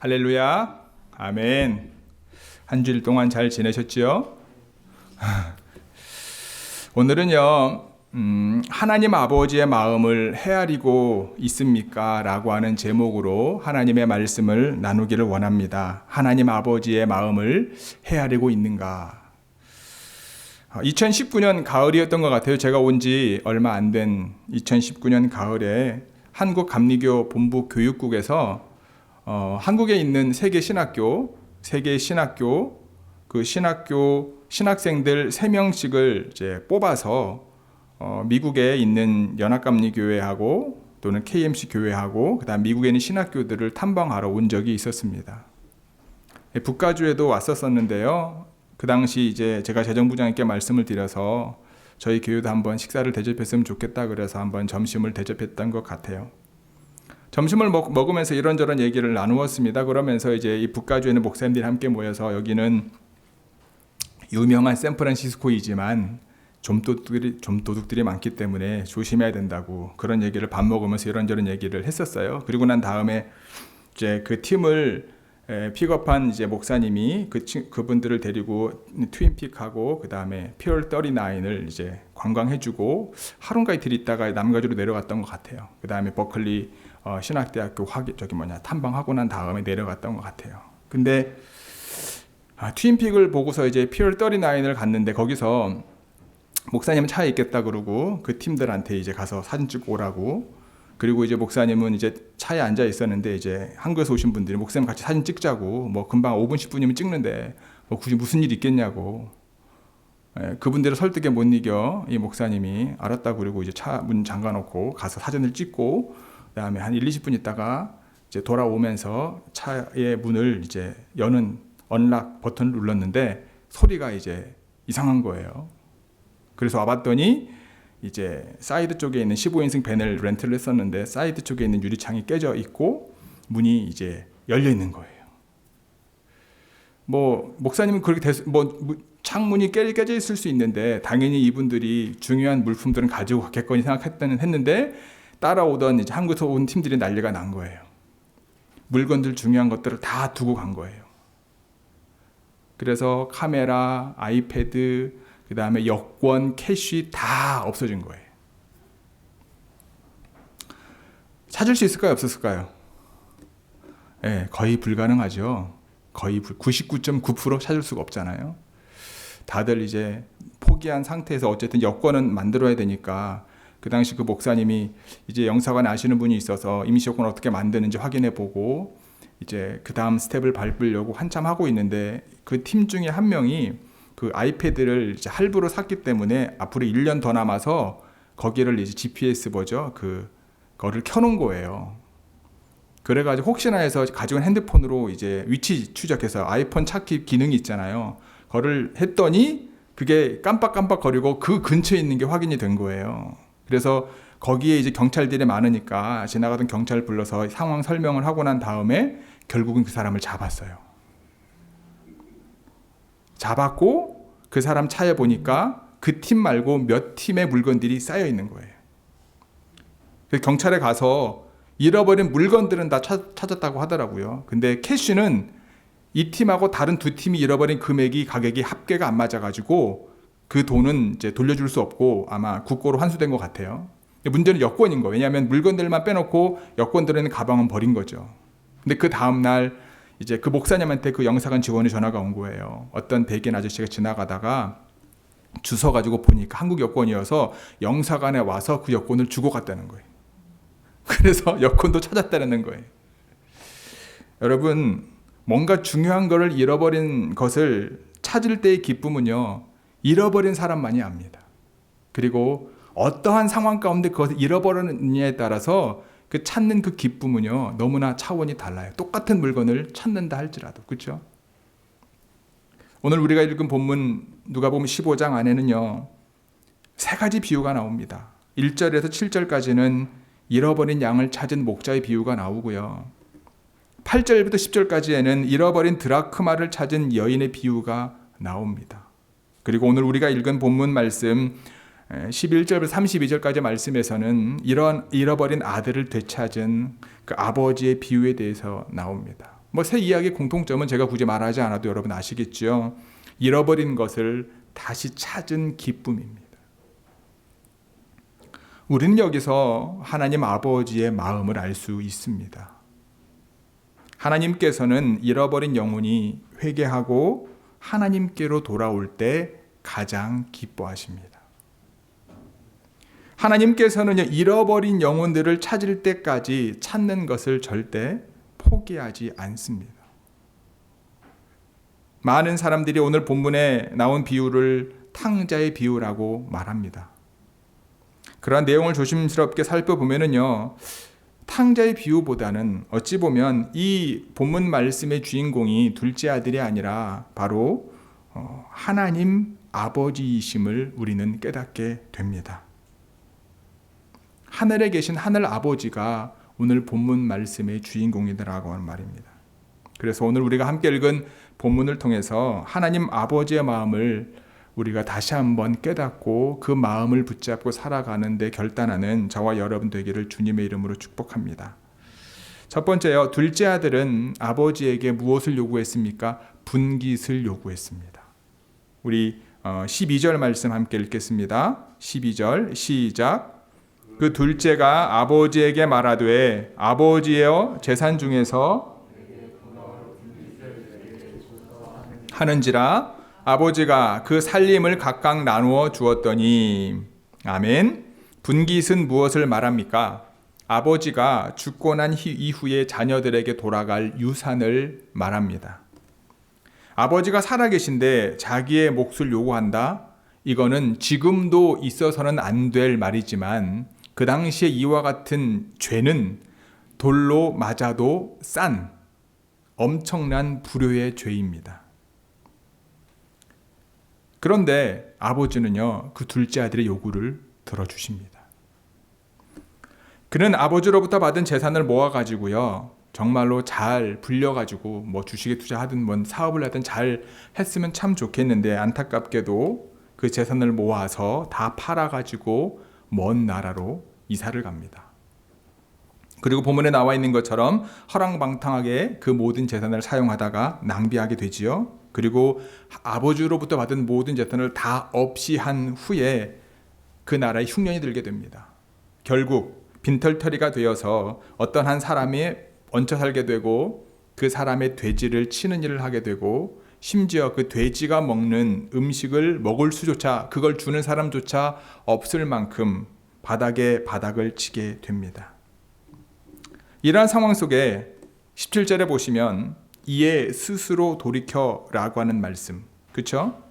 할렐루야. 아멘. 한 주일 동안 잘 지내셨지요? 오늘은요, 하나님 아버지의 마음을 헤아리고 있습니까? 라고 하는 제목으로 하나님의 말씀을 나누기를 원합니다. 하나님 아버지의 마음을 헤아리고 있는가? 2019년 가을이었던 것 같아요. 제가 온 지 얼마 안 된 2019년 가을에 한국 감리교 본부 교육국에서 한국에 있는 세계 신학교 그 신학교 신학생들 3명씩을 이제 뽑아서 미국에 있는 연합감리교회하고 또는 KMC 교회하고 그다음 미국에 있는 신학교들을 탐방하러 온 적이 있었습니다. 북가주에도 왔었었는데요. 그 당시 이제 제가 재정부장님께 말씀을 드려서 저희 교회도 한번 식사를 대접했으면 좋겠다 그래서 한번 점심을 대접했던 것 같아요. 점심을 먹으면서 이런저런 얘기를 나누었습니다. 그러면서 이제 이 북가주에 있는 목사님들이 함께 모여서 여기는 유명한 샌프란시스코이지만 좀도둑들이 많기 때문에 조심해야 된다고 그런 얘기를 밥 먹으면서 이런저런 얘기를 했었어요. 그리고 난 다음에 이제 그 팀을 픽업한 이제 목사님이 그분들을 데리고 트윈픽하고 그 다음에 피어 39을 이제 관광해주고 하루인가 이틀 있다가 남가주로 내려갔던 것 같아요. 그 다음에 버클리 신학대학교 탐방하고 난 다음에 내려갔던 것 같아요. 근데 트윈픽을 보고서 이제 피어 39을 갔는데 거기서 목사님은 차에 있겠다 그러고 그 팀들한테 이제 가서 사진 찍고 오라고. 그리고 이제 목사님은 이제 차에 앉아 있었는데 이제 한국에서 오신 분들이 목사님 같이 사진 찍자고 뭐 금방 5분 10분이면 찍는데 뭐 굳이 무슨 일 있겠냐고. 그분들을 설득에 못 이겨 이 목사님이 알았다 그러고 이제 차 문 잠가 놓고 가서 사진을 찍고 그다음에 한 1, 20분 있다가 이제 돌아오면서 차의 문을 이제 여는 언락 버튼을 눌렀는데 소리가 이제 이상한 거예요. 그래서 와봤더니 이제 사이드 쪽에 있는 15인승 밴을 렌트를 했었는데 사이드 쪽에 있는 유리창이 깨져 있고 문이 이제 열려 있는 거예요. 뭐 목사님은 그렇게 창문이 깨져 있을 수 있는데 당연히 이분들이 중요한 물품들은 가지고 갔겠거니 생각했는데 따라오던 이제 한국에서 온 팀들이 난리가 난 거예요. 물건들 중요한 것들을 다 두고 간 거예요. 그래서 카메라, 아이패드, 그 다음에 여권, 캐시 다 없어진 거예요. 찾을 수 있을까요? 없었을까요? 네, 거의 불가능하죠. 거의 99.9% 찾을 수가 없잖아요. 다들 이제 포기한 상태에서 어쨌든 여권은 만들어야 되니까 그 당시 그 목사님이 이제 영사관에 아시는 분이 있어서 임시 여권 어떻게 만드는지 확인해 보고 이제 그 다음 스텝을 밟으려고 한참 하고 있는데 그 팀 중에 한 명이 그 아이패드를 이제 할부로 샀기 때문에 앞으로 1년 더 남아서 거기를 이제 GPS 그거를 켜놓은 거예요. 그래가지고 혹시나 해서 가지고 있는 핸드폰으로 이제 위치 추적해서 아이폰 찾기 기능이 있잖아요. 그거를 했더니 그게 깜빡깜빡거리고 그 근처에 있는 게 확인이 된 거예요. 그래서 거기에 이제 경찰들이 많으니까 지나가던 경찰 불러서 상황 설명을 하고 난 다음에 결국은 그 사람을 잡았어요. 잡았고 그 사람 차에 보니까 그 팀 말고 몇 팀의 물건들이 쌓여 있는 거예요. 그래서 경찰에 가서 잃어버린 물건들은 다 찾았다고 하더라고요. 근데 캐시는 이 팀하고 다른 두 팀이 잃어버린 가격이 합계가 안 맞아가지고 그 돈은 이제 돌려줄 수 없고 아마 국고로 환수된 것 같아요. 문제는 여권인 거예요. 왜냐하면 물건들만 빼놓고 여권 들어있는 가방은 버린 거죠. 근데 그 다음날 이제 그 목사님한테 그 영사관 직원의 전화가 온 거예요. 어떤 백인 아저씨가 지나가다가 주워 가지고 보니까 한국 여권이어서 영사관에 와서 그 여권을 주고 갔다는 거예요. 그래서 여권도 찾았다는 거예요. 여러분, 뭔가 중요한 것을 잃어버린 것을 찾을 때의 기쁨은요, 잃어버린 사람만이 압니다. 그리고 어떠한 상황 가운데 그것을 잃어버렸느냐에 따라서 그 찾는 그 기쁨은요 너무나 차원이 달라요. 똑같은 물건을 찾는다 할지라도. 그렇죠? 오늘 우리가 읽은 본문 누가복음 15장 안에는요 3가지 비유가 나옵니다. 1절에서 7절까지는 잃어버린 양을 찾은 목자의 비유가 나오고요. 8절부터 10절까지에는 잃어버린 드라크마를 찾은 여인의 비유가 나옵니다. 그리고 오늘 우리가 읽은 본문 말씀 11절부터 32절까지 말씀에서는 이런 잃어버린 아들을 되찾은 그 아버지의 비유에 대해서 나옵니다. 세 이야기의 공통점은 제가 굳이 말하지 않아도 여러분 아시겠죠. 잃어버린 것을 다시 찾은 기쁨입니다. 우리는 여기서 하나님 아버지의 마음을 알 수 있습니다. 하나님께서는 잃어버린 영혼이 회개하고 하나님께로 돌아올 때 가장 기뻐하십니다. 하나님께서는 잃어버린 영혼들을 찾을 때까지 찾는 것을 절대 포기하지 않습니다. 많은 사람들이 오늘 본문에 나온 비유를 탕자의 비유라고 말합니다. 그러한 내용을 조심스럽게 살펴보면요, 탕자의 비유보다는 어찌 보면 이 본문 말씀의 주인공이 둘째 아들이 아니라 바로 하나님 아버지이심을 우리는 깨닫게 됩니다. 하늘에 계신 하늘 아버지가 오늘 본문 말씀의 주인공이라고 하는 말입니다. 그래서 오늘 우리가 함께 읽은 본문을 통해서 하나님 아버지의 마음을 우리가 다시 한번 깨닫고 그 마음을 붙잡고 살아가는 데 결단하는 저와 여러분 되기를 주님의 이름으로 축복합니다. 첫 번째요, 둘째 아들은 아버지에게 무엇을 요구했습니까? 분깃을 요구했습니다. 우리 12절 말씀 함께 읽겠습니다. 12절 시작. 그 둘째가 아버지에게 말하되 아버지여 재산 중에서 하는지라 아버지가 그 살림을 각각 나누어 주었더니. 아멘. 분깃은 무엇을 말합니까? 아버지가 죽고 난 이후에 자녀들에게 돌아갈 유산을 말합니다. 아버지가 살아계신데 자기의 몫을 요구한다? 이거는 지금도 있어서는 안 될 말이지만 그 당시에 이와 같은 죄는 돌로 맞아도 싼 엄청난 불효의 죄입니다. 그런데 아버지는요, 그 둘째 아들의 요구를 들어주십니다. 그는 아버지로부터 받은 재산을 모아가지고요, 정말로 잘 불려가지고 주식에 투자하든 사업을 하든 잘 했으면 참 좋겠는데 안타깝게도 그 재산을 모아서 다 팔아가지고 먼 나라로 이사를 갑니다. 그리고 본문에 나와 있는 것처럼 허랑방탕하게 그 모든 재산을 사용하다가 낭비하게 되지요. 그리고 아버지로부터 받은 모든 재산을 다 없이 한 후에 그 나라에 흉년이 들게 됩니다. 결국 빈털터리가 되어서 어떤 한 사람이 얹혀 살게 되고 그 사람의 돼지를 치는 일을 하게 되고 심지어 그 돼지가 먹는 음식을 먹을 수조차, 그걸 주는 사람조차 없을 만큼 바닥을 치게 됩니다. 이러한 상황 속에 17절에 보시면 이에 스스로 돌이켜라고 하는 말씀, 그렇죠?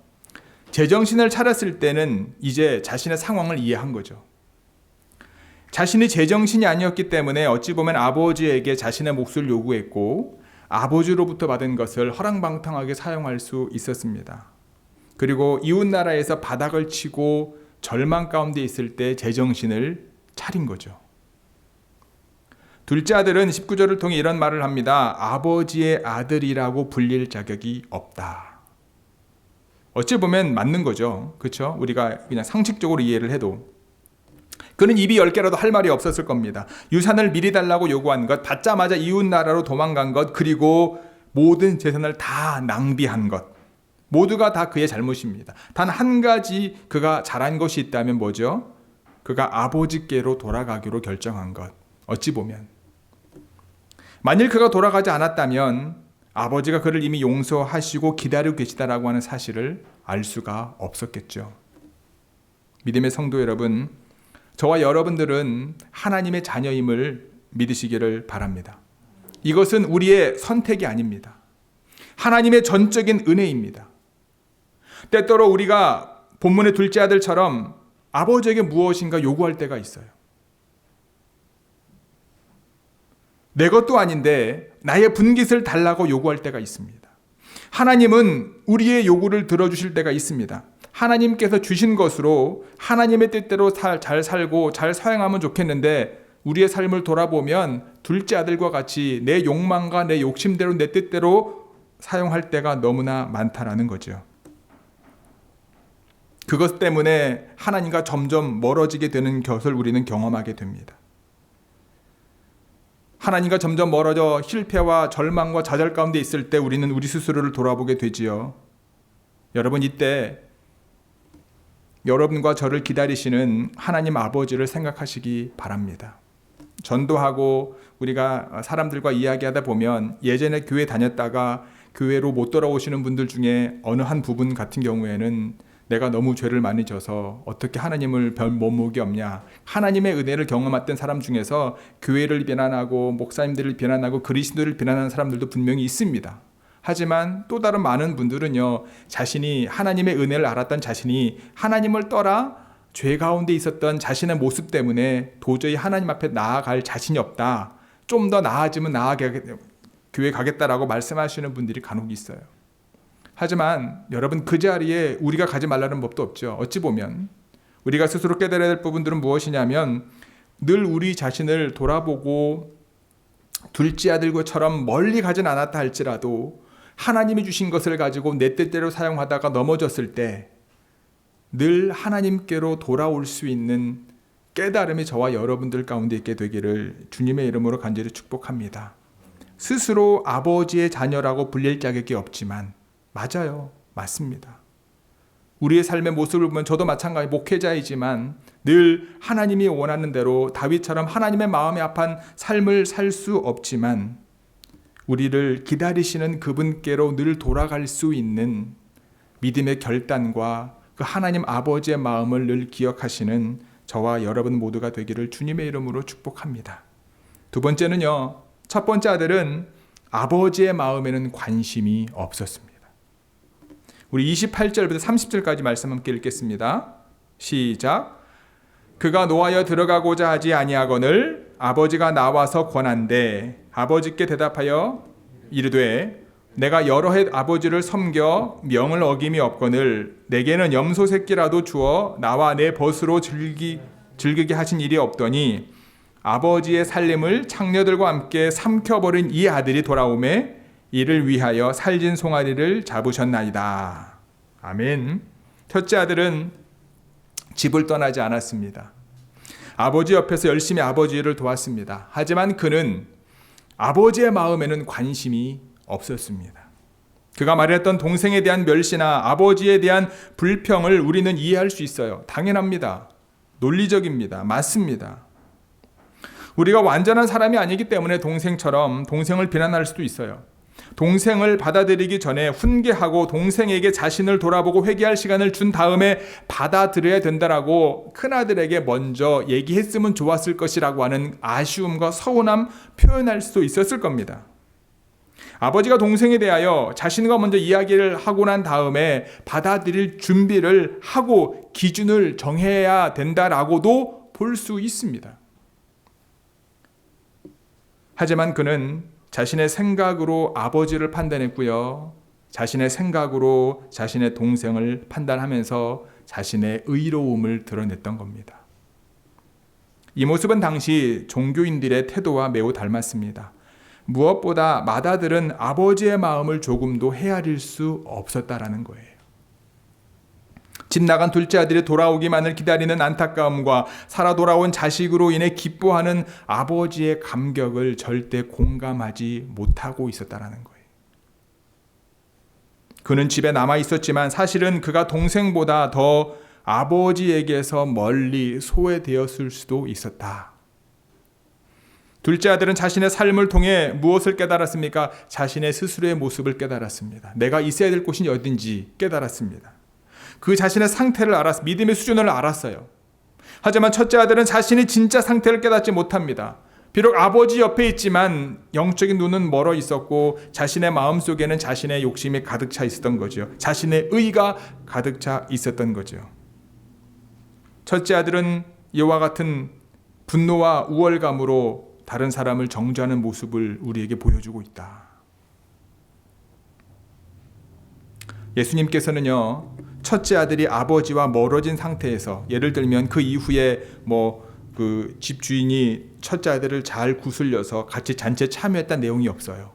제정신을 차렸을 때는 이제 자신의 상황을 이해한 거죠. 자신이 제정신이 아니었기 때문에 어찌 보면 아버지에게 자신의 몫을 요구했고 아버지로부터 받은 것을 허랑방탕하게 사용할 수 있었습니다. 그리고 이웃 나라에서 바닥을 치고 절망 가운데 있을 때 제정신을 차린 거죠. 둘째 아들은 19절을 통해 이런 말을 합니다. 아버지의 아들이라고 불릴 자격이 없다. 어찌 보면 맞는 거죠. 그렇죠? 우리가 그냥 상식적으로 이해를 해도. 그는 입이 10개라도 할 말이 없었을 겁니다. 유산을 미리 달라고 요구한 것, 받자마자 이웃 나라로 도망간 것, 그리고 모든 재산을 다 낭비한 것. 모두가 다 그의 잘못입니다. 단 한 가지 그가 잘한 것이 있다면 뭐죠? 그가 아버지께로 돌아가기로 결정한 것. 어찌 보면 만일 그가 돌아가지 않았다면 아버지가 그를 이미 용서하시고 기다리고 계시다라고 하는 사실을 알 수가 없었겠죠. 믿음의 성도 여러분, 저와 여러분들은 하나님의 자녀임을 믿으시기를 바랍니다. 이것은 우리의 선택이 아닙니다. 하나님의 전적인 은혜입니다. 때때로 우리가 본문의 둘째 아들처럼 아버지에게 무엇인가 요구할 때가 있어요. 내 것도 아닌데 나의 분깃을 달라고 요구할 때가 있습니다. 하나님은 우리의 요구를 들어주실 때가 있습니다. 하나님께서 주신 것으로 하나님의 뜻대로 잘 살고 잘 사용하면 좋겠는데 우리의 삶을 돌아보면 둘째 아들과 같이 내 욕망과 내 욕심대로 내 뜻대로 사용할 때가 너무나 많다라는 거죠. 그것 때문에 하나님과 점점 멀어지게 되는 것을 우리는 경험하게 됩니다. 하나님과 점점 멀어져 실패와 절망과 좌절 가운데 있을 때 우리는 우리 스스로를 돌아보게 되지요. 여러분, 이때 여러분과 저를 기다리시는 하나님 아버지를 생각하시기 바랍니다. 전도하고 우리가 사람들과 이야기하다 보면 예전에 교회 다녔다가 교회로 못 돌아오시는 분들 중에 어느 한 부분 같은 경우에는 내가 너무 죄를 많이 져서 어떻게 하나님을 별 못목이 없냐, 하나님의 은혜를 경험했던 사람 중에서 교회를 비난하고 목사님들을 비난하고 그리스도를 비난하는 사람들도 분명히 있습니다. 하지만 또 다른 많은 분들은요, 자신이 하나님의 은혜를 알았던 자신이 하나님을 떠나 죄 가운데 있었던 자신의 모습 때문에 도저히 하나님 앞에 나아갈 자신이 없다, 좀 더 나아지면 교회 가겠다라고 말씀하시는 분들이 간혹 있어요. 하지만 여러분, 그 자리에 우리가 가지 말라는 법도 없죠. 어찌 보면 우리가 스스로 깨달아야 될 부분들은 무엇이냐면, 늘 우리 자신을 돌아보고 둘째 아들처럼 멀리 가진 않았다 할지라도 하나님이 주신 것을 가지고 내 뜻대로 사용하다가 넘어졌을 때 늘 하나님께로 돌아올 수 있는 깨달음이 저와 여러분들 가운데 있게 되기를 주님의 이름으로 간절히 축복합니다. 스스로 아버지의 자녀라고 불릴 자격이 없지만, 맞아요, 맞습니다. 우리의 삶의 모습을 보면 저도 마찬가지 목회자이지만 늘 하나님이 원하는 대로 다윗처럼 하나님의 마음에 합한 삶을 살 수 없지만, 우리를 기다리시는 그분께로 늘 돌아갈 수 있는 믿음의 결단과 그 하나님 아버지의 마음을 늘 기억하시는 저와 여러분 모두가 되기를 주님의 이름으로 축복합니다. 두 번째는요, 첫 번째 아들은 아버지의 마음에는 관심이 없었습니다. 우리 28절부터 30절까지 말씀 함께 읽겠습니다. 시작. 그가 노하여 들어가고자 하지 아니하거늘 아버지가 나와서 권한대 아버지께 대답하여 이르되 내가 여러 해 아버지를 섬겨 명을 어김이 없거늘 내게는 염소 새끼라도 주어 나와 내 벗으로 즐기게 하신 일이 없더니 아버지의 살림을 창녀들과 함께 삼켜버린 이 아들이 돌아오매 이를 위하여 살진 송아리를 잡으셨나이다. 아멘. 첫째 아들은 집을 떠나지 않았습니다. 아버지 옆에서 열심히 아버지를 도왔습니다. 하지만 그는 아버지의 마음에는 관심이 없었습니다. 그가 말했던 동생에 대한 멸시나 아버지에 대한 불평을 우리는 이해할 수 있어요. 당연합니다. 논리적입니다. 맞습니다. 우리가 완전한 사람이 아니기 때문에 동생처럼 동생을 비난할 수도 있어요. 동생을 받아들이기 전에 훈계하고 동생에게 자신을 돌아보고 회개할 시간을 준 다음에 받아들여야 된다라고 큰아들에게 먼저 얘기했으면 좋았을 것이라고 하는 아쉬움과 서운함 표현할 수도 있었을 겁니다. 아버지가 동생에 대하여 자신과 먼저 이야기를 하고 난 다음에 받아들일 준비를 하고 기준을 정해야 된다라고도 볼 수 있습니다. 하지만 그는 자신의 생각으로 아버지를 판단했고요. 자신의 생각으로 자신의 동생을 판단하면서 자신의 의로움을 드러냈던 겁니다. 이 모습은 당시 종교인들의 태도와 매우 닮았습니다. 무엇보다 맏아들은 아버지의 마음을 조금도 헤아릴 수 없었다라는 거예요. 집 나간 둘째 아들이 돌아오기만을 기다리는 안타까움과 살아 돌아온 자식으로 인해 기뻐하는 아버지의 감격을 절대 공감하지 못하고 있었다라는 거예요. 그는 집에 남아 있었지만 사실은 그가 동생보다 더 아버지에게서 멀리 소외되었을 수도 있었다. 둘째 아들은 자신의 삶을 통해 무엇을 깨달았습니까? 자신의 스스로의 모습을 깨달았습니다. 내가 있어야 될 곳이 어딘지 깨달았습니다. 그 자신의 상태를 믿음의 수준을 알았어요. 하지만 첫째 아들은 자신의 진짜 상태를 깨닫지 못합니다. 비록 아버지 옆에 있지만 영적인 눈은 멀어 있었고 자신의 마음속에는 자신의 욕심이 가득 차 있었던 거죠. 자신의 의가 가득 차 있었던 거죠. 첫째 아들은 이와 같은 분노와 우월감으로 다른 사람을 정죄하는 모습을 우리에게 보여주고 있다. 예수님께서는요, 첫째 아들이 아버지와 멀어진 상태에서, 예를 들면 그 이후에 그 집주인이 첫째 아들을 잘 구슬려서 같이 잔치에 참여했다는 내용이 없어요.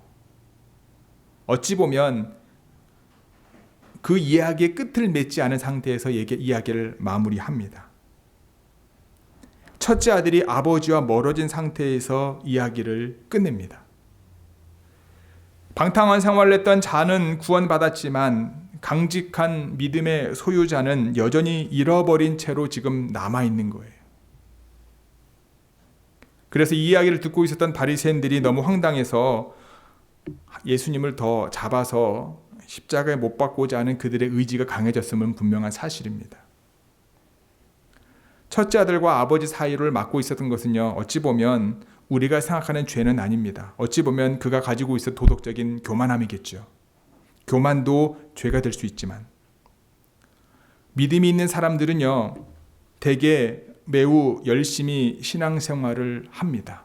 어찌 보면 그 이야기의 끝을 맺지 않은 상태에서 이야기를 마무리합니다. 첫째 아들이 아버지와 멀어진 상태에서 이야기를 끝냅니다. 방탕한 생활을 했던 자는 구원받았지만 강직한 믿음의 소유자는 여전히 잃어버린 채로 지금 남아있는 거예요. 그래서 이 이야기를 듣고 있었던 바리새인들이 너무 황당해서 예수님을 더 잡아서 십자가에 못 박고자 하는 그들의 의지가 강해졌음은 분명한 사실입니다. 첫째 아들과 아버지 사이를 막고 있었던 것은요, 어찌 보면 우리가 생각하는 죄는 아닙니다. 어찌 보면 그가 가지고 있었던 도덕적인 교만함이겠죠. 교만도 죄가 될 수 있지만 믿음이 있는 사람들은요, 대개 매우 열심히 신앙생활을 합니다.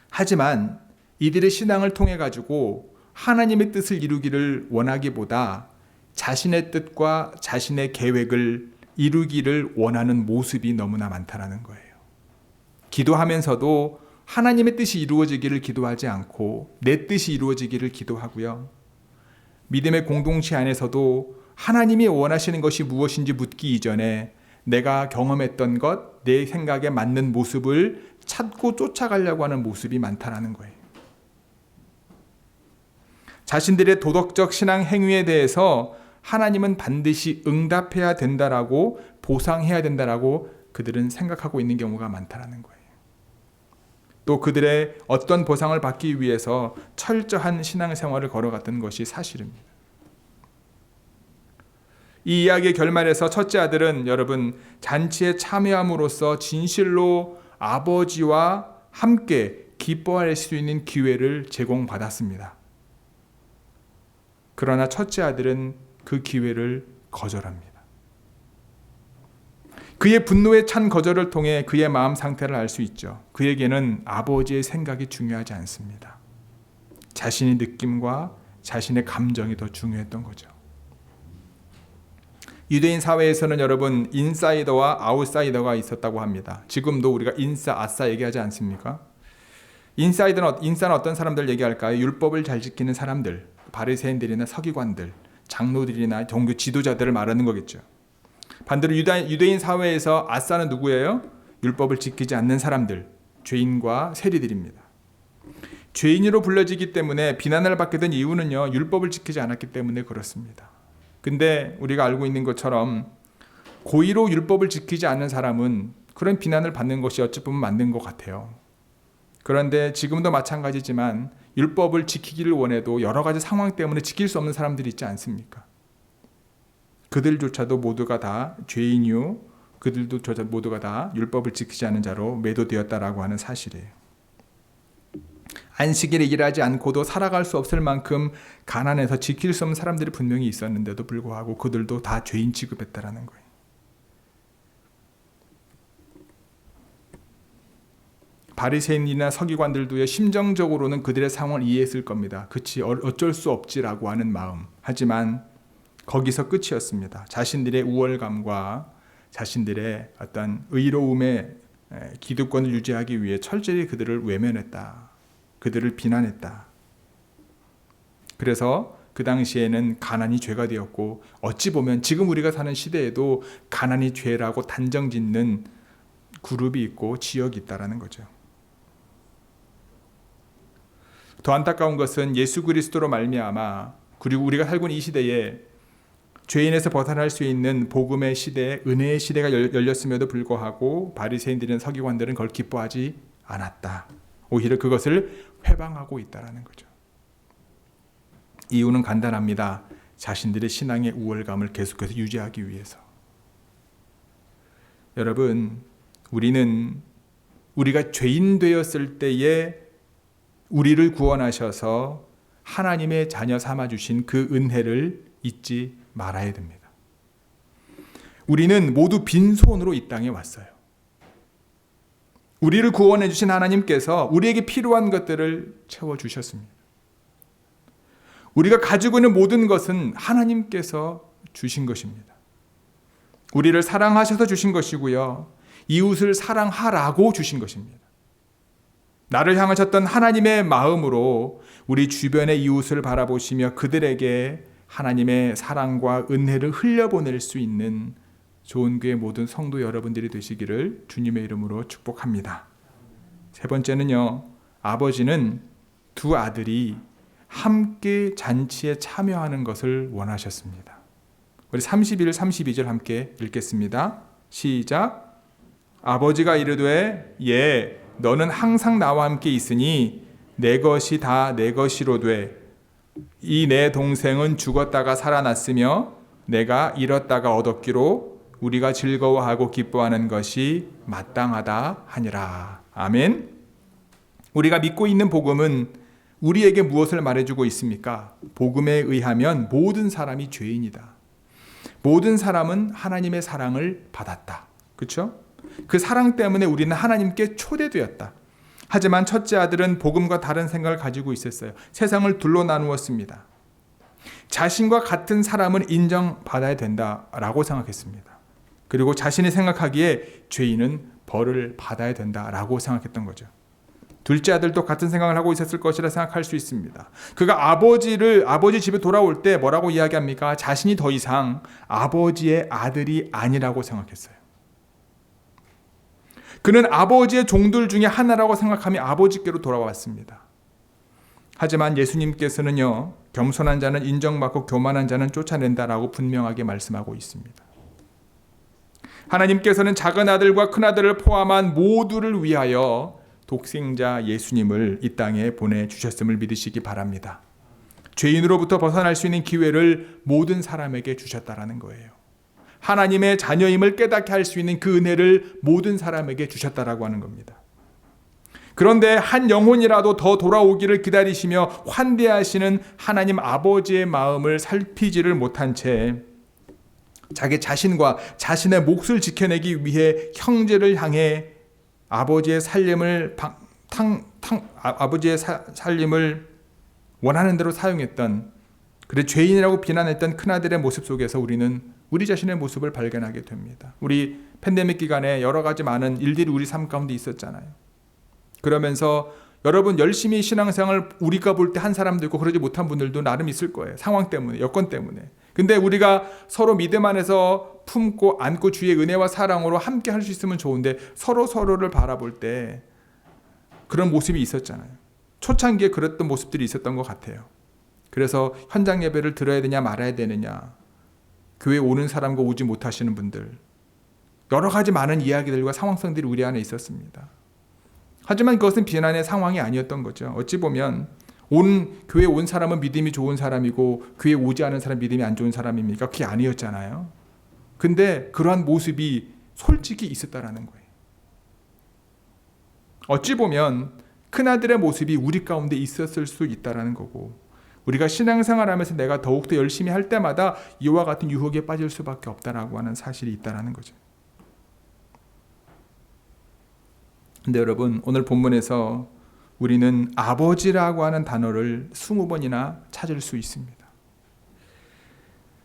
하지만 이들의 신앙을 통해 가지고 하나님의 뜻을 이루기를 원하기보다 자신의 뜻과 자신의 계획을 이루기를 원하는 모습이 너무나 많다는 거예요. 기도하면서도 하나님의 뜻이 이루어지기를 기도하지 않고 내 뜻이 이루어지기를 기도하고요. 믿음의 공동체 안에서도 하나님이 원하시는 것이 무엇인지 묻기 이전에 내가 경험했던 것, 내 생각에 맞는 모습을 찾고 쫓아가려고 하는 모습이 많다는 거예요. 자신들의 도덕적 신앙 행위에 대해서 하나님은 반드시 응답해야 된다라고, 보상해야 된다라고 그들은 생각하고 있는 경우가 많다는 거예요. 또 그들의 어떤 보상을 받기 위해서 철저한 신앙생활을 걸어갔던 것이 사실입니다. 이 이야기의 결말에서 첫째 아들은 여러분 잔치에 참여함으로써 진실로 아버지와 함께 기뻐할 수 있는 기회를 제공받았습니다. 그러나 첫째 아들은 그 기회를 거절합니다. 그의 분노에 찬 거절을 통해 그의 마음 상태를 알 수 있죠. 그에게는 아버지의 생각이 중요하지 않습니다. 자신의 느낌과 자신의 감정이 더 중요했던 거죠. 유대인 사회에서는 여러분 인사이더와 아웃사이더가 있었다고 합니다. 지금도 우리가 인싸, 아싸 얘기하지 않습니까? 인사는 어떤 사람들 얘기할까요? 율법을 잘 지키는 사람들, 바리새인들이나 서기관들, 장로들이나 종교 지도자들을 말하는 거겠죠. 반대로 유대인 사회에서 아싸는 누구예요? 율법을 지키지 않는 사람들, 죄인과 세리들입니다. 죄인으로 불려지기 때문에 비난을 받게 된 이유는요, 율법을 지키지 않았기 때문에 그렇습니다. 근데 우리가 알고 있는 것처럼 고의로 율법을 지키지 않는 사람은 그런 비난을 받는 것이 어찌 보면 맞는 것 같아요. 그런데 지금도 마찬가지지만 율법을 지키기를 원해도 여러 가지 상황 때문에 지킬 수 없는 사람들이 있지 않습니까? 그들조차도 모두가 다 죄인이요, 그들도 모두가 다 율법을 지키지 않은 자로 매도되었다라고 하는 사실이에요. 안식일에 일하지 않고도 살아갈 수 없을 만큼 가난해서 지킬 수 없는 사람들이 분명히 있었는데도 불구하고 그들도 다 죄인 취급했다라는 거예요. 바리새인이나 서기관들도요, 심정적으로는 그들의 상황을 이해했을 겁니다. 그치, 어쩔 수 없지라고 하는 마음. 하지만 거기서 끝이었습니다. 자신들의 우월감과 자신들의 어떤 의로움의 기득권을 유지하기 위해 철저히 그들을 외면했다. 그들을 비난했다. 그래서 그 당시에는 가난이 죄가 되었고, 어찌 보면 지금 우리가 사는 시대에도 가난이 죄라고 단정짓는 그룹이 있고 지역이 있다라는 거죠. 더 안타까운 것은 예수 그리스도로 말미암아, 그리고 우리가 살고 있는 이 시대에 죄인에서 벗어날 수 있는 복음의 시대에, 은혜의 시대가 열렸음에도 불구하고 바리새인들이나 서기관들은 그걸 기뻐하지 않았다. 오히려 그것을 회방하고 있다는 거죠. 이유는 간단합니다. 자신들의 신앙의 우월감을 계속해서 유지하기 위해서. 여러분, 우리가 죄인 되었을 때에 우리를 구원하셔서 하나님의 자녀 삼아주신 그 은혜를 잊지 말아야 됩니다. 우리는 모두 빈손으로 이 땅에 왔어요. 우리를 구원해 주신 하나님께서 우리에게 필요한 것들을 채워주셨습니다. 우리가 가지고 있는 모든 것은 하나님께서 주신 것입니다. 우리를 사랑하셔서 주신 것이고요, 이웃을 사랑하라고 주신 것입니다. 나를 향하셨던 하나님의 마음으로 우리 주변의 이웃을 바라보시며 그들에게 하나님의 사랑과 은혜를 흘려보낼 수 있는 좋은 교회 모든 성도 여러분들이 되시기를 주님의 이름으로 축복합니다. 세 번째는요, 아버지는 두 아들이 함께 잔치에 참여하는 것을 원하셨습니다. 우리 31, 32절 함께 읽겠습니다. 시작. 아버지가 이르되 예, 너는 항상 나와 함께 있으니 내 것이 다 내 것이로 돼. 이 내 동생은 죽었다가 살아났으며 내가 잃었다가 얻었기로 우리가 즐거워하고 기뻐하는 것이 마땅하다 하니라. 아멘. 우리가 믿고 있는 복음은 우리에게 무엇을 말해주고 있습니까? 복음에 의하면 모든 사람이 죄인이다. 모든 사람은 하나님의 사랑을 받았다. 그렇죠? 그 사랑 때문에 우리는 하나님께 초대되었다. 하지만 첫째 아들은 복음과 다른 생각을 가지고 있었어요. 세상을 둘로 나누었습니다. 자신과 같은 사람은 인정받아야 된다라고 생각했습니다. 그리고 자신이 생각하기에 죄인은 벌을 받아야 된다라고 생각했던 거죠. 둘째 아들도 같은 생각을 하고 있었을 것이라 생각할 수 있습니다. 그가 아버지 집에 돌아올 때 뭐라고 이야기합니까? 자신이 더 이상 아버지의 아들이 아니라고 생각했어요. 그는 아버지의 종들 중에 하나라고 생각하며 아버지께로 돌아왔습니다. 하지만 예수님께서는요, 겸손한 자는 인정받고 교만한 자는 쫓아낸다라고 분명하게 말씀하고 있습니다. 하나님께서는 작은 아들과 큰 아들을 포함한 모두를 위하여 독생자 예수님을 이 땅에 보내주셨음을 믿으시기 바랍니다. 죄인으로부터 벗어날 수 있는 기회를 모든 사람에게 주셨다라는 거예요. 하나님의 자녀임을 깨닫게 할 수 있는 그 은혜를 모든 사람에게 주셨다라고 하는 겁니다. 그런데 한 영혼이라도 더 돌아오기를 기다리시며 환대하시는 하나님 아버지의 마음을 살피지를 못한 채 자기 자신과 자신의 몫을 지켜내기 위해 형제를 향해 아버지의 살림을 원하는 대로 사용했던, 그래 죄인이라고 비난했던 큰아들의 모습 속에서 우리는 우리 자신의 모습을 발견하게 됩니다. 우리 팬데믹 기간에 여러 가지 많은 일들이 우리 삶 가운데 있었잖아요. 그러면서 여러분 열심히 신앙생활 우리가 볼 때 한 사람도 있고 그러지 못한 분들도 나름 있을 거예요. 상황 때문에, 여건 때문에. 근데 우리가 서로 믿음 안에서 품고 안고 주의 은혜와 사랑으로 함께 할 수 있으면 좋은데 서로를 바라볼 때 그런 모습이 있었잖아요. 초창기에 그랬던 모습들이 있었던 것 같아요. 그래서 현장 예배를 들어야 되냐 말아야 되느냐, 교회 오는 사람과 오지 못하시는 분들, 여러 가지 많은 이야기들과 상황성들이 우리 안에 있었습니다. 하지만 그것은 비난의 상황이 아니었던 거죠. 어찌 보면 교회에 온 사람은 믿음이 좋은 사람이고 교회에 오지 않은 사람 믿음이 안 좋은 사람입니까? 그게 아니었잖아요. 근데 그러한 모습이 솔직히 있었다라는 거예요. 어찌 보면 큰아들의 모습이 우리 가운데 있었을 수 있다라는 거고, 우리가 신앙생활하면서 내가 더욱더 열심히 할 때마다 이와 같은 유혹에 빠질 수밖에 없다라고 하는 사실이 있다라는 거죠. 근데 여러분, 오늘 본문에서 우리는 아버지라고 하는 단어를 20번이나 찾을 수 있습니다.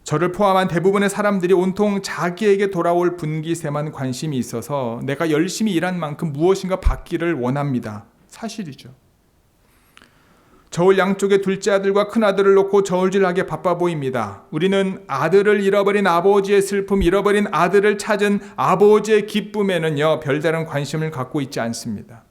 저를 포함한 대부분의 사람들이 온통 자기에게 돌아올 분깃에만 관심이 있어서 내가 열심히 일한 만큼 무엇인가 받기를 원합니다. 사실이죠. 저울 양쪽에 둘째 아들과 큰 아들을 놓고 저울질하게 바빠 보입니다. 우리는 아들을 잃어버린 아버지의 슬픔, 잃어버린 아들을 찾은 아버지의 기쁨에는요, 별다른 관심을 갖고 있지 않습니다.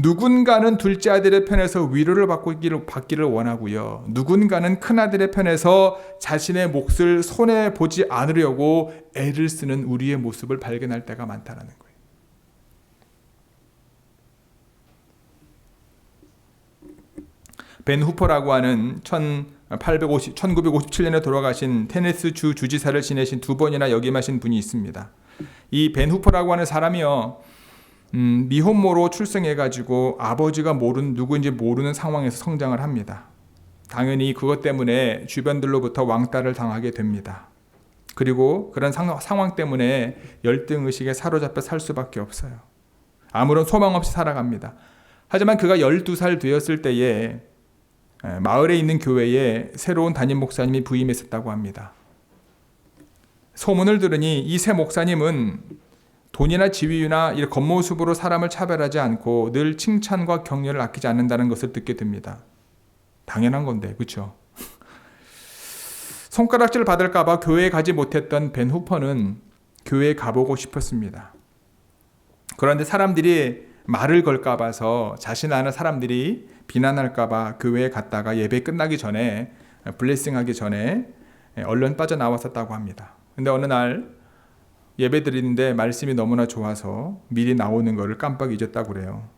누군가는 둘째 아들의 편에서 위로를 받기를 원하고요. 누군가는 큰 아들의 편에서 자신의 몫을 손해보지 않으려고 애를 쓰는 우리의 모습을 발견할 때가 많다는 거예요. 벤 후퍼라고 하는 1957년에 돌아가신 테네스 주 주지사를 지내신 2번이나 역임하신 분이 있습니다. 이 벤 후퍼라고 하는 사람이요, 미혼모로 출생해가지고 아버지가 누구인지 모르는 상황에서 성장을 합니다. 당연히 그것 때문에 주변들로부터 왕따를 당하게 됩니다. 그리고 그런 상황 때문에 열등의식에 사로잡혀 살 수밖에 없어요. 아무런 소망 없이 살아갑니다. 하지만 그가 12살 되었을 때에 마을에 있는 교회에 새로운 담임 목사님이 부임했었다고 합니다. 소문을 들으니 이 새 목사님은 돈이나 지위나 겉모습으로 사람을 차별하지 않고 늘 칭찬과 격려를 아끼지 않는다는 것을 듣게 됩니다. 당연한 건데, 그렇죠? 손가락질 받을까 봐 교회에 가지 못했던 벤 후퍼는 교회에 가보고 싶었습니다. 그런데 사람들이 말을 걸까 봐서, 자신 아는 사람들이 비난할까 봐 교회에 갔다가 예배 끝나기 전에, 블레싱하기 전에 얼른 빠져나왔었다고 합니다. 근데 어느 날 예배 드리는데 말씀이 너무나 좋아서 미리 나오는 거를 깜빡 잊었다고 그래요.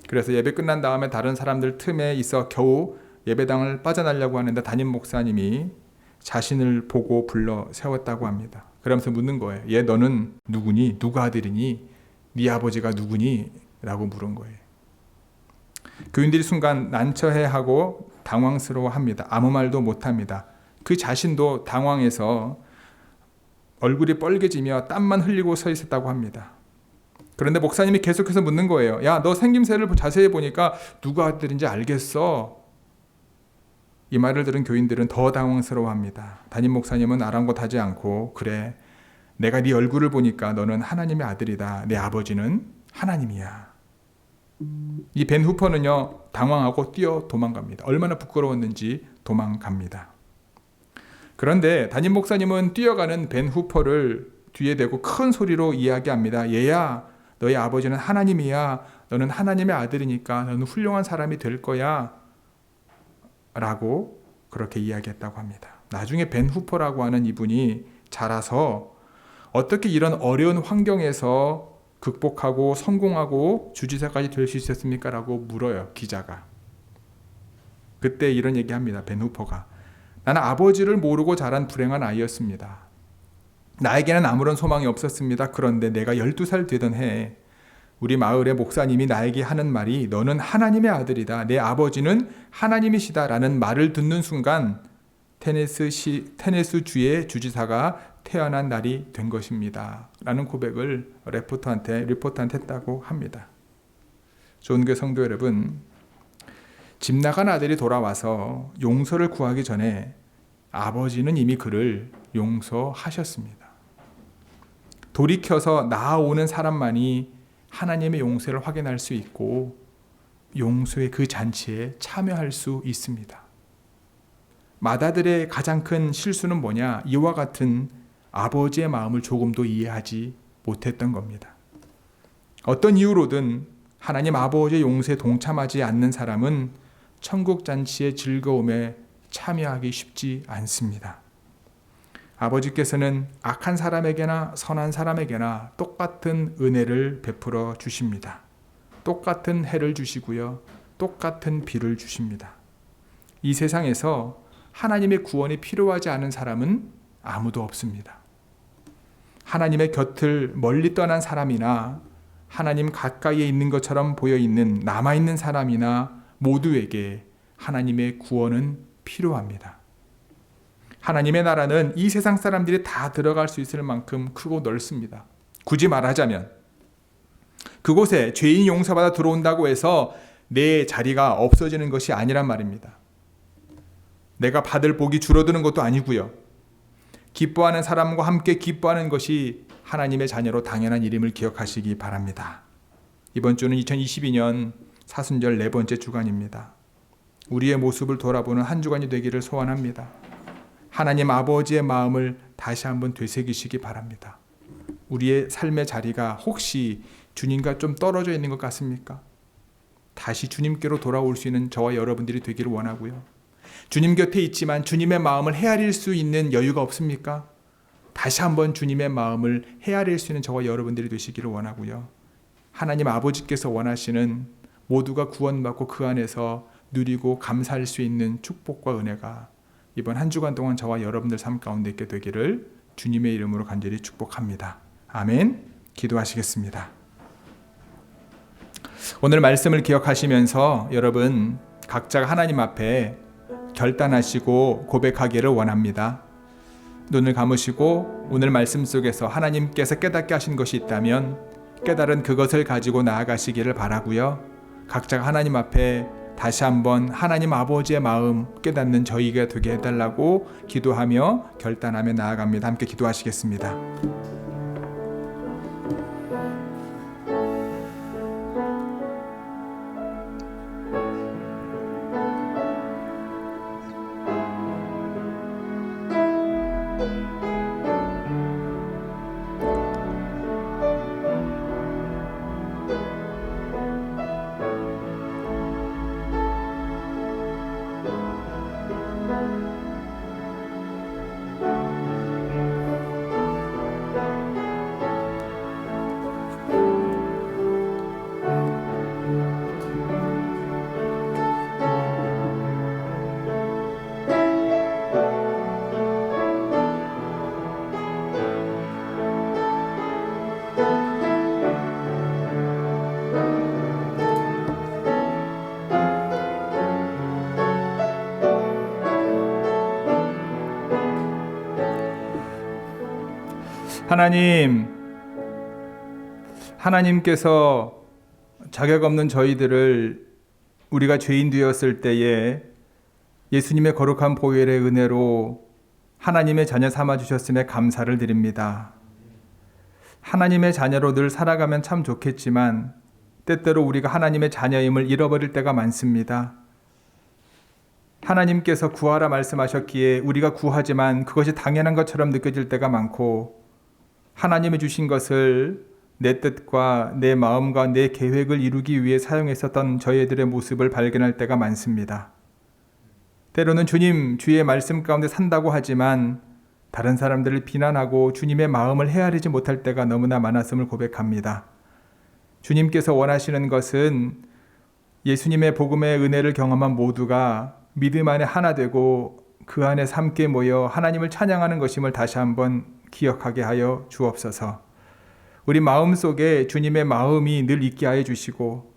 그래서 예배 끝난 다음에 다른 사람들 틈에 있어 겨우 예배당을 빠져나려고 하는데 담임 목사님이 자신을 보고 불러 세웠다고 합니다. 그러면서 묻는 거예요. 얘 너는 누구니? 누구 아들이니? 네 아버지가 누구니? 라고 물은 거예요. 교인들이 순간 난처해하고 당황스러워합니다. 아무 말도 못합니다. 그 자신도 당황해서 얼굴이 빨개지며 땀만 흘리고 서 있었다고 합니다. 그런데 목사님이 계속해서 묻는 거예요. 야, 너 생김새를 자세히 보니까 누구 아들인지 알겠어? 이 말을 들은 교인들은 더 당황스러워합니다. 담임 목사님은 아랑곳하지 않고, 그래, 내가 네 얼굴을 보니까 너는 하나님의 아들이다. 내 아버지는 하나님이야. 이 벤 후퍼는요, 당황하고 뛰어 도망갑니다. 얼마나 부끄러웠는지 도망갑니다. 그런데 담임 목사님은 뛰어가는 벤 후퍼를 뒤에 대고 큰 소리로 이야기합니다. 얘야, 너의 아버지는 하나님이야. 너는 하나님의 아들이니까 너는 훌륭한 사람이 될 거야. 라고 그렇게 이야기했다고 합니다. 나중에 벤 후퍼라고 하는 이분이 자라서 어떻게 이런 어려운 환경에서 극복하고 성공하고 주지사까지 될 수 있었습니까? 라고 물어요, 기자가. 그때 이런 얘기합니다. 벤 후퍼가. 나는 아버지를 모르고 자란 불행한 아이였습니다. 나에게는 아무런 소망이 없었습니다. 그런데 내가 12살 되던 해에 우리 마을의 목사님이 나에게 하는 말이 너는 하나님의 아들이다. 내 아버지는 하나님이시다. 라는 말을 듣는 순간 테네스주의 주지사가 태어난 날이 된 것입니다. 라는 고백을 리포터한테 했다고 합니다. 좋은 교회 성도 여러분, 집 나간 아들이 돌아와서 용서를 구하기 전에 아버지는 이미 그를 용서하셨습니다. 돌이켜서 나아오는 사람만이 하나님의 용서를 확인할 수 있고 용서의 그 잔치에 참여할 수 있습니다. 마다들의 가장 큰 실수는 뭐냐? 이와 같은 아버지의 마음을 조금도 이해하지 못했던 겁니다. 어떤 이유로든 하나님 아버지의 용서에 동참하지 않는 사람은 천국 잔치의 즐거움에 참여하기 쉽지 않습니다. 아버지께서는 악한 사람에게나 선한 사람에게나 똑같은 은혜를 베풀어 주십니다. 똑같은 해를 주시고요. 똑같은 비를 주십니다. 이 세상에서 하나님의 구원이 필요하지 않은 사람은 아무도 없습니다. 하나님의 곁을 멀리 떠난 사람이나 하나님 가까이에 있는 것처럼 보여있는 남아있는 사람이나 모두에게 하나님의 구원은 필요합니다. 하나님의 나라는 이 세상 사람들이 다 들어갈 수 있을 만큼 크고 넓습니다. 굳이 말하자면 그곳에 죄인 용서받아 들어온다고 해서 내 자리가 없어지는 것이 아니란 말입니다. 내가 받을 복이 줄어드는 것도 아니고요. 기뻐하는 사람과 함께 기뻐하는 것이 하나님의 자녀로 당연한 일임을 기억하시기 바랍니다. 이번 주는 2022년 사순절 4번째 주간입니다. 우리의 모습을 돌아보는 한 주간이 되기를 소원합니다. 하나님 아버지의 마음을 다시 한번 되새기시기 바랍니다. 우리의 삶의 자리가 혹시 주님과 좀 떨어져 있는 것 같습니까? 다시 주님께로 돌아올 수 있는 저와 여러분들이 되기를 원하고요. 주님 곁에 있지만 주님의 마음을 헤아릴 수 있는 여유가 없습니까? 다시 한번 주님의 마음을 헤아릴 수 있는 저와 여러분들이 되시기를 원하고요. 하나님 아버지께서 원하시는 모두가 구원받고 그 안에서 누리고 감사할 수 있는 축복과 은혜가 이번 한 주간 동안 저와 여러분들 삶 가운데 있게 되기를 주님의 이름으로 간절히 축복합니다. 아멘. 기도하시겠습니다. 오늘 말씀을 기억하시면서 여러분 각자가 하나님 앞에 결단하시고 고백하기를 원합니다. 눈을 감으시고 오늘 말씀 속에서 하나님께서 깨닫게 하신 것이 있다면 깨달은 그것을 가지고 나아가시기를 바라고요. 각자가 하나님 앞에 다시 한번 하나님 아버지의 마음 깨닫는 저희가 되게 해달라고 기도하며 결단하며 나아갑니다. 함께 기도하시겠습니다. 하나님께서 자격 없는 저희들을 우리가 죄인 되었을 때에 예수님의 거룩한 보혈의 은혜로 하나님의 자녀 삼아 주셨음에 감사를 드립니다. 하나님의 자녀로 늘 살아가면 참 좋겠지만 때때로 우리가 하나님의 자녀임을 잃어버릴 때가 많습니다. 하나님께서 구하라 말씀하셨기에 우리가 구하지만 그것이 당연한 것처럼 느껴질 때가 많고, 하나님이 주신 것을 내 뜻과 내 마음과 내 계획을 이루기 위해 사용했었던 저희들의 모습을 발견할 때가 많습니다. 때로는 주님, 주의 말씀 가운데 산다고 하지만 다른 사람들을 비난하고 주님의 마음을 헤아리지 못할 때가 너무나 많았음을 고백합니다. 주님께서 원하시는 것은 예수님의 복음의 은혜를 경험한 모두가 믿음 안에 하나 되고 그 안에 함께 모여 하나님을 찬양하는 것임을 다시 한번 기억하게 하여 주옵소서. 우리 마음속에 주님의 마음이 늘 있게 하여 주시고,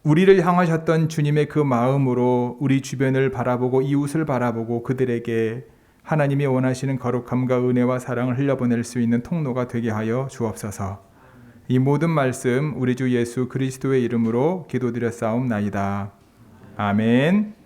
우리를 향하셨던 주님의 그 마음으로 우리 주변을 바라보고 이웃을 바라보고 그들에게 하나님이 원하시는 거룩함과 은혜와 사랑을 흘려보낼 수 있는 통로가 되게 하여 주옵소서. 이 모든 말씀 우리 주 예수 그리스도의 이름으로 기도드렸사옵나이다. 아멘.